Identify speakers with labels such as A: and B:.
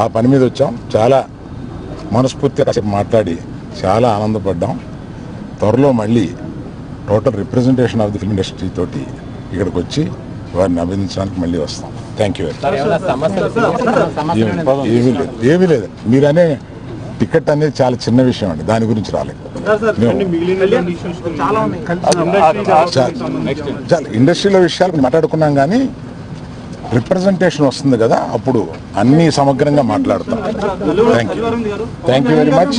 A: ఆ పని మీద వచ్చాం. చాలా మనస్ఫూర్తిగా మాట్లాడి చాలా ఆనందపడ్డాం. త్వరలో మళ్ళీ total representation of the film industry తోటి ఇక్కడికి వచ్చి వారిని అభినందించడానికి మళ్ళీ వస్తాం. Thank you. ఏమీ లేదు. మీరనే టికెట్ అనేది చాలా చిన్న విషయం అండి, దాని గురించి రాలేదు. చాలా ఇండస్ట్రీలో విషయాలు మాట్లాడుకున్నాం, కానీ రిప్రజెంటేషన్ వస్తుంది కదా, అప్పుడు అన్ని సమగ్రంగా మాట్లాడతాం. Thank you very much.